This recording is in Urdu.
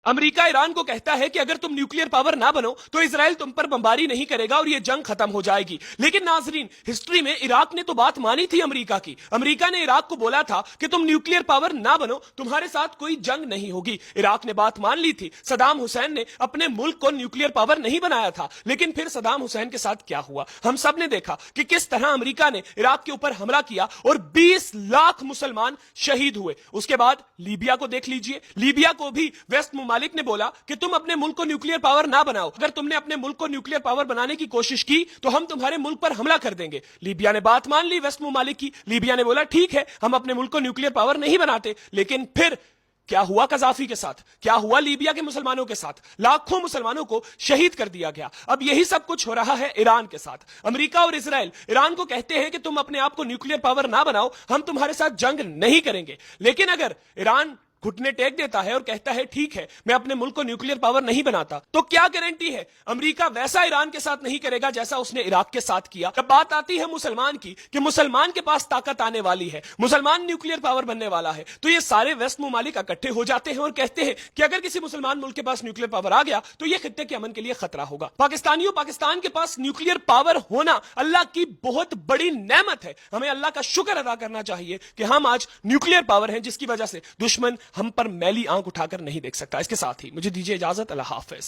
امریکہ ایران کو کہتا ہے کہ اگر تم نیوکلیئر پاور نہ بنو تو اسرائیل تم پر بمباری نہیں کرے گا اور یہ جنگ ختم ہو جائے گی. لیکن ناظرین، ہسٹری میں عراق نے تو بات مانی تھی امریکہ کی. امریکہ نے عراق کو بولا تھا کہ تم نیوکلیئر پاور نہ بنو، تمہارے ساتھ کوئی جنگ نہیں ہوگی. عراق نے بات مان لی تھی. صدام حسین نے اپنے ملک کو نیوکلیئر پاور نہیں بنایا تھا. لیکن پھر صدام حسین کے ساتھ کیا ہوا ہم سب نے دیکھا کہ کس طرح امریکہ نے عراق کے اوپر حملہ کیا اور 20 لاکھ مسلمان شہید ہوئے. اس کے بعد لیبیا کو دیکھ لیجئے. لیبیا کو بھی ویسٹ ممالک نے بولا کہ تم اپنے ملک کو نیوکلیئر پاور نہ بناؤ، اگر تم نے اپنے ملک کو نیوکلیئر پاور بنانے کی کوشش کی تو ہم تمہارے ملک پر حملہ کر دیں گے. لیبیا نے بات مان لی ویسٹ ممالک کی. لیبیا نے بولا ٹھیک ہے ہم اپنے ملک کو نیوکلیئر پاور نہیں بناتے. لیکن پھر کیا ہوا قذافی کے ساتھ؟ کیا ہوا لیبیا کے مسلمانوں کے ساتھ؟ لاکھوں مسلمانوں کو شہید کر دیا گیا. اب یہی سب کچھ ہو رہا ہے ایران کے ساتھ. امریکہ اور اسرائیل ایران کو کہتے ہیں کہ تم اپنے آپ کو نیوکلیئر پاور نہ بناؤ، ہم تمہارے ساتھ جنگ نہیں کریں گے. لیکن اگر ایران گھٹنے ٹیک دیتا ہے اور کہتا ہے ٹھیک ہے میں اپنے ملک کو نیوکلیئر پاور نہیں بناتا، تو کیا گارنٹی ہے امریکہ ویسا ایران کے ساتھ نہیں کرے گا جیسا اس نے عراق کے ساتھ کیا؟ جب بات آتی ہے مسلمان کی کہ مسلمان کے پاس طاقت آنے والی ہے، مسلمان نیوکلیئر پاور بننے والا ہے، تو یہ سارے ویسٹ ممالک اکٹھے ہو جاتے ہیں اور کہتے ہیں کہ اگر کسی مسلمان ملک کے پاس نیوکلیئر پاور آ گیا تو یہ خطے کے امن کے لیے خطرہ ہوگا. پاکستانیوں، پاکستان کے پاس نیوکلیئر پاور ہونا اللہ کی بہت بڑی نعمت ہے. ہمیں اللہ کا شکر ادا کرنا چاہیے کہ ہم آج نیوکلیئر پاور ہیں، جس کی وجہ سے دشمن ہم پر میلی آنکھ اٹھا کر نہیں دیکھ سکتا. اس کے ساتھ ہی مجھے دیجیے اجازت. اللہ حافظ.